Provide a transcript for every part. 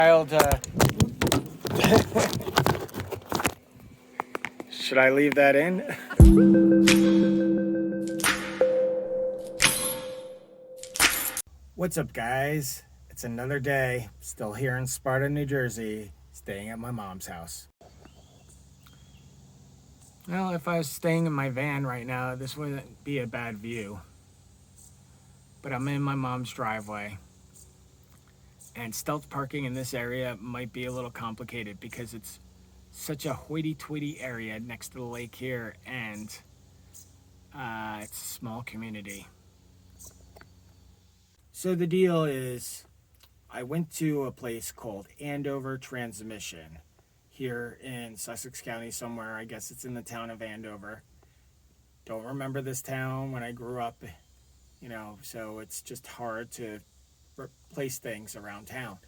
Child, should I leave that in? What's up, guys? It's another day, still here in Sparta, New Jersey, staying at my mom's house. Well, if I was staying in my van right now, this wouldn't be a bad view. But I'm in my mom's driveway. And stealth parking in this area might be a little complicated because it's such a hoity-toity area next to the lake here, and it's a small community. So the deal is, I went to a place called Andover Transmission here in Sussex County somewhere. I guess it's in the town of Andover. Don't remember this town when I grew up, so it's just hard to place things around town.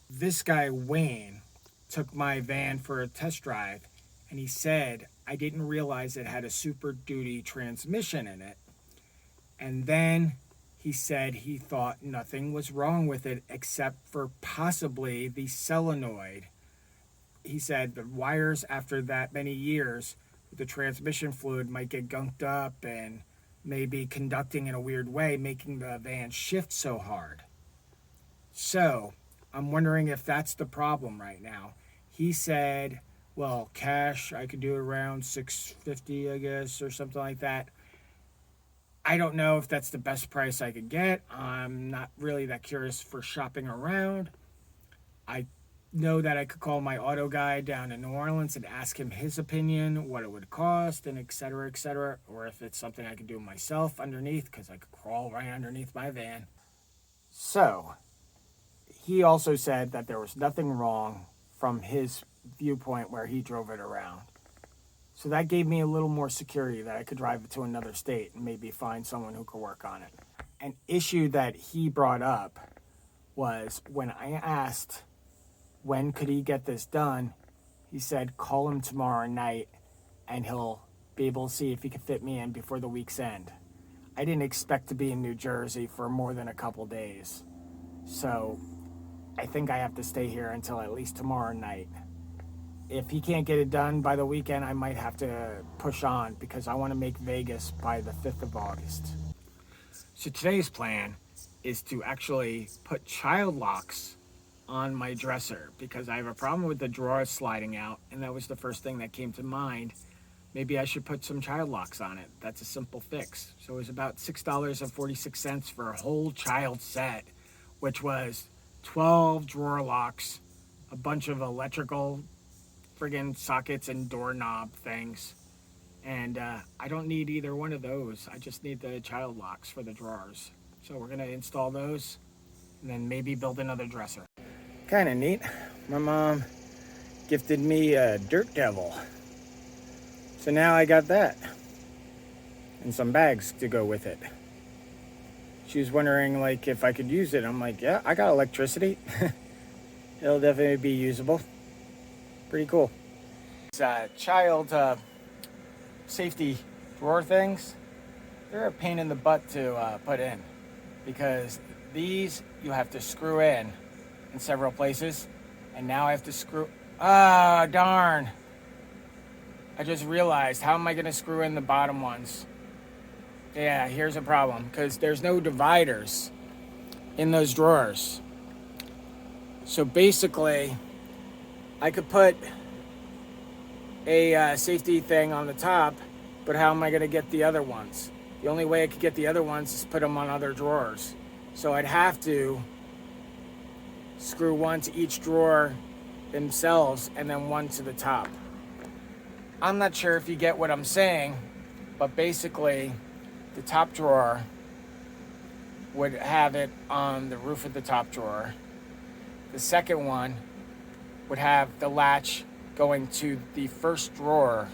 This guy, Wayne, took my van for a test drive, and he said, I didn't realize it had a Super Duty transmission in it. And then he said he thought nothing was wrong with it except for possibly the solenoid. He said the wires, after that many years, the transmission fluid might get gunked up and maybe conducting in a weird way, making the van shift so hard. So I'm wondering if that's the problem right now. He said, well, cash, I could do it around $650, I guess, or something like that. I don't know if that's the best price I could get. I'm not really that curious for shopping around. I know that I could call my auto guy down in New Orleans and ask him his opinion, what it would cost, and et cetera, or if it's something I could do myself underneath, because I could crawl right underneath my van. So he also said that there was nothing wrong from his viewpoint where he drove it around. So that gave me a little more security that I could drive it to another state and maybe find someone who could work on it. An issue that he brought up was when I asked when could he get this done, he said call him tomorrow night and he'll be able to see if he can fit me in before the week's end. I didn't expect to be in New Jersey for more than a couple days. So I think I have to stay here until at least tomorrow night. If he can't get it done by the weekend, I might have to push on because I want to make Vegas by the 5th of August. So today's plan is to actually put child locks on my dresser because I have a problem with the drawers sliding out, and that was the first thing that came to mind. Maybe I should put some child locks on it. That's a simple fix. So it was about $6.46 for a whole child set, which was 12 drawer locks, a bunch of electrical friggin' sockets and doorknob things. And I don't need either one of those. I just need the child locks for the drawers. So we're gonna install those and then maybe build another dresser. Kind of neat. My mom gifted me a Dirt Devil. So now I got that. And some bags to go with it. She was wondering if I could use it. I'm like, yeah, I got electricity. It'll definitely be usable. Pretty cool. Child safety drawer things, they're a pain in the butt to put in because these you have to screw in several places, and now I have to screw. Ah, darn. I just realized, how am I going to screw in the bottom ones? Yeah, here's a problem because there's no dividers in those drawers. So basically, I could put a safety thing on the top, but how am I going to get the other ones? The only way I could get the other ones is put them on other drawers. So I'd have to screw one to each drawer themselves and then one to the top. I'm not sure if you get what I'm saying, but basically the top drawer would have it on the roof of the top drawer. The second one would have the latch going to the first drawer.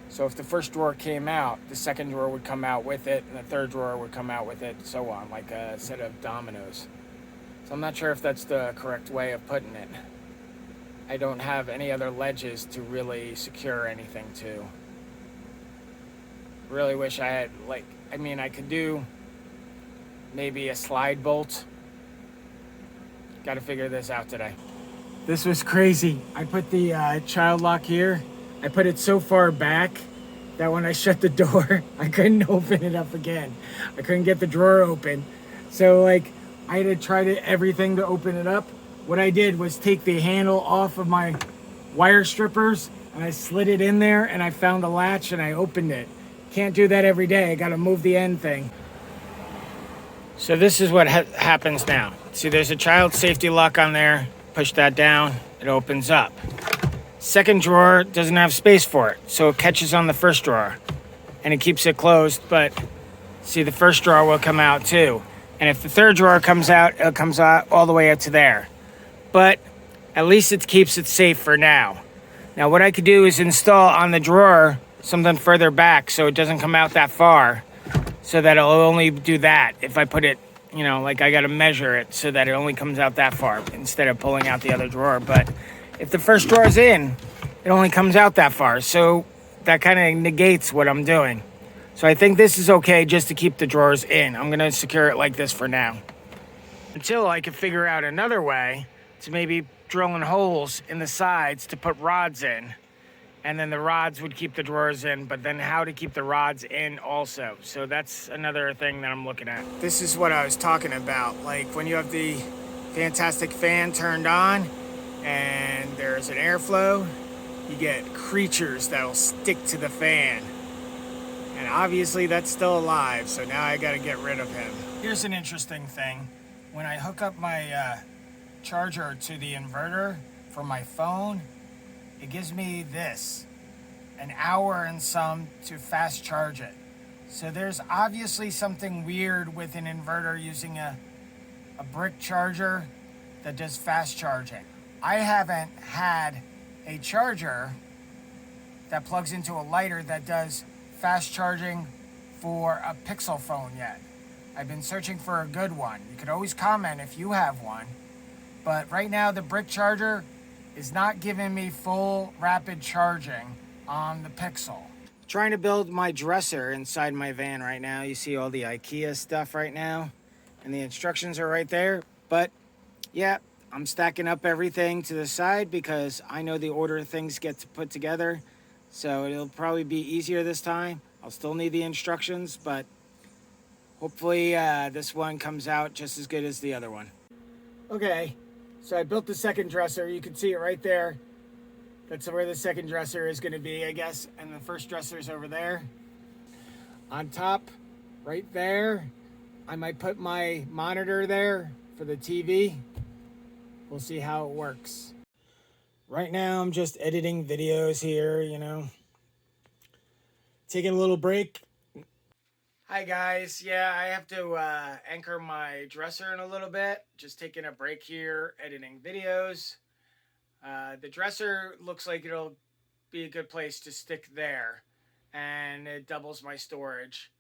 So if the first drawer came out, the second drawer would come out with it, and the third drawer would come out with it, and so on, like a set of dominoes. So I'm not sure if that's the correct way of putting it. I don't have any other ledges to really secure anything to. Really wish I had, I could do maybe a slide bolt. Got to figure this out today. This was crazy. I put the child lock here. I put it so far back that when I shut the door, I couldn't open it up again. I couldn't get the drawer open. So like I had to try everything to open it up. What I did was take the handle off of my wire strippers and I slid it in there and I found the latch and I opened it. Can't do that every day. I gotta move the end thing. So this is what happens now. See, there's a child safety lock on there. Push that down, it opens up. Second drawer doesn't have space for it, so it catches on the first drawer and it keeps it closed, but see, the first drawer will come out too. And if the third drawer comes out, it comes out all the way up to there. But at least it keeps it safe for now. Now what I could do is install on the drawer something further back so it doesn't come out that far, so that it'll only do that. If I put it, you know, like I gotta measure it so that it only comes out that far instead of pulling out the other drawer. But if the first drawer's in, it only comes out that far. So that kind of negates what I'm doing. So I think this is okay just to keep the drawers in. I'm gonna secure it like this for now. Until I can figure out another way to maybe drilling holes in the sides to put rods in. And then the rods would keep the drawers in, but then how to keep the rods in also. So that's another thing that I'm looking at. This is what I was talking about. Like when you have the fantastic fan turned on and there's an airflow, you get creatures that'll stick to the fan. And obviously that's still alive, so now I gotta get rid of him. Here's an interesting thing. When I hook up my charger to the inverter for my phone, it gives me this, an hour and some to fast charge it. So there's obviously something weird with an inverter using a brick charger that does fast charging. I haven't had a charger that plugs into a lighter that does fast charging for a Pixel phone yet. I've been searching for a good one. You could always comment if you have one. But right now the brick charger is not giving me full rapid charging on the Pixel. Trying to build my dresser inside my van right now. You see all the IKEA stuff right now, and the instructions are right there. But yeah, I'm stacking up everything to the side because I know the order things get put together. So it'll probably be easier this time. I'll still need the instructions, but hopefully this one comes out just as good as the other one. Okay. So I built the second dresser. You can see it right there. That's where the second dresser is going to be, I guess. And the first dresser is over there. On top, right there, I might put my monitor there for the TV. We'll see how it works. Right now, I'm just editing videos here, you know. Taking a little break. Hi guys, yeah, I have to anchor my dresser in a little bit. Just taking a break here, editing videos. The dresser looks like it'll be a good place to stick there, and it doubles my storage.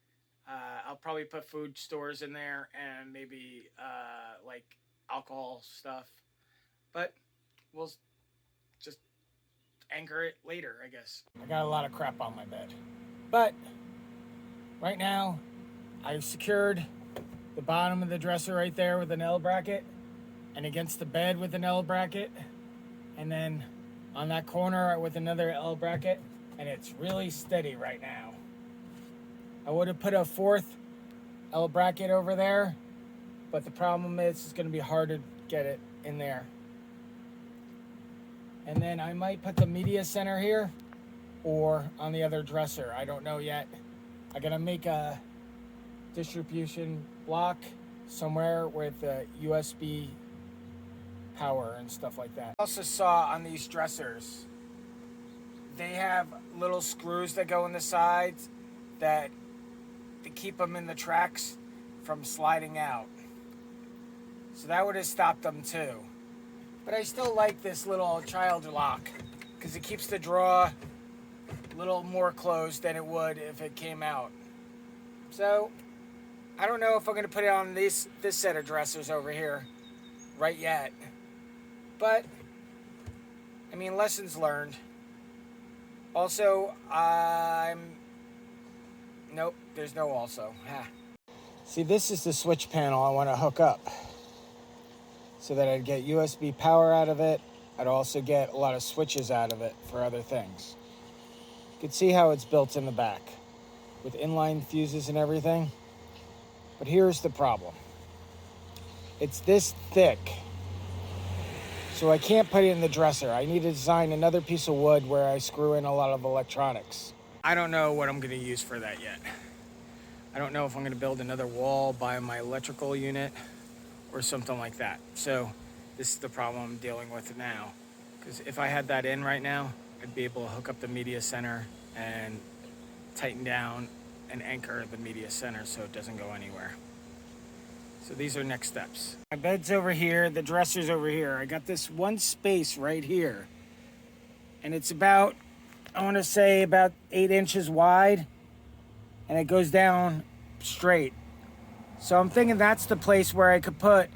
I'll probably put food stores in there and maybe like alcohol stuff, but we'll just anchor it later, I guess. I got a lot of crap on my bed, but right now, I've secured the bottom of the dresser right there with an L bracket, and against the bed with an L bracket, and then on that corner with another L bracket, and it's really steady right now. I would have put a fourth L bracket over there, but the problem is it's going to be hard to get it in there. And then I might put the media center here or on the other dresser. I don't know yet. I gotta make a distribution block somewhere with USB power and stuff like that. I also saw on these dressers, they have little screws that go in the sides that to keep them in the tracks from sliding out. So that would have stopped them too. But I still like this little child lock because it keeps the drawer a little more closed than it would if it came out. So I don't know if I'm going to put it on this set of dressers over here right yet. But I mean, lessons learned. Also, nope, there's no also. Ha. See, this is the switch panel I want to hook up so that I'd get USB power out of it. I'd also get a lot of switches out of it for other things. You can see how it's built in the back with inline fuses and everything. But here's the problem. It's this thick, so I can't put it in the dresser. I need to design another piece of wood where I screw in a lot of electronics. I don't know what I'm going to use for that yet. I don't know if I'm going to build another wall by my electrical unit or something like that. So this is the problem I'm dealing with now. Because if I had that in right now, I'd be able to hook up the media center and tighten down and anchor the media center so it doesn't go anywhere. So these are next steps. My bed's over here, the dresser's over here. I got this one space right here. And it's about, I want to say about 8 inches wide. And it goes down straight. So I'm thinking that's the place where I could put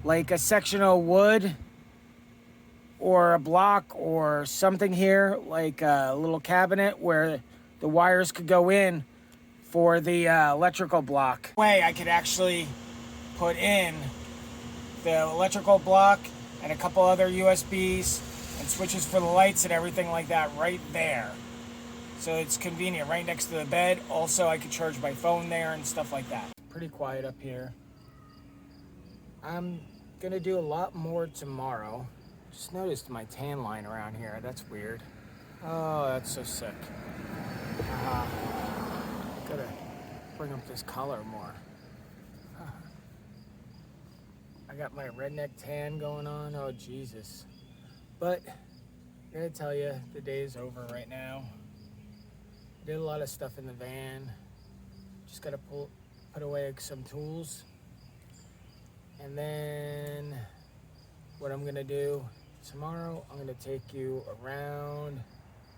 like a section of wood or a block or something here, like a little cabinet where the wires could go in for the electrical block. Way I could actually put in the electrical block and a couple other USBs and switches for the lights and everything like that right there. So it's convenient, right next to the bed. Also, I could charge my phone there and stuff like that. Pretty quiet up here. I'm gonna do a lot more tomorrow. Just noticed my tan line around here. That's weird. Oh, that's so sick. Gotta bring up this color more. I got my redneck tan going on. Oh, Jesus. But I'm gonna tell you, the day is over right now. Did a lot of stuff in the van. Just gotta put away some tools. And then what I'm gonna do tomorrow, I'm gonna take you around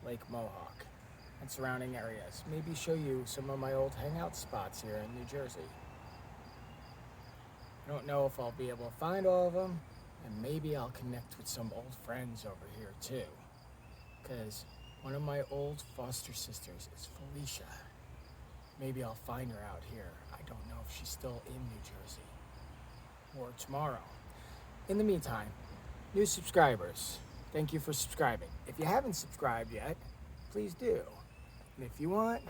Lake Mohawk and surrounding areas. Maybe show you some of my old hangout spots here in New Jersey. I don't know if I'll be able to find all of them, and maybe I'll connect with some old friends over here too. Because one of my old foster sisters is Felicia. Maybe I'll find her out here. I don't know if she's still in New Jersey. Or tomorrow. In the meantime, new subscribers, thank you for subscribing. If you haven't subscribed yet, please do. And if you want,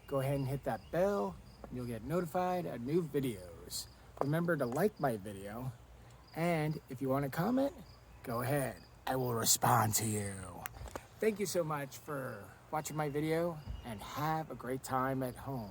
go ahead and hit that bell, and you'll get notified of new videos. Remember to like my video, and if you want to comment, go ahead. I will respond to you. Thank you so much for watching my video, and have a great time at home.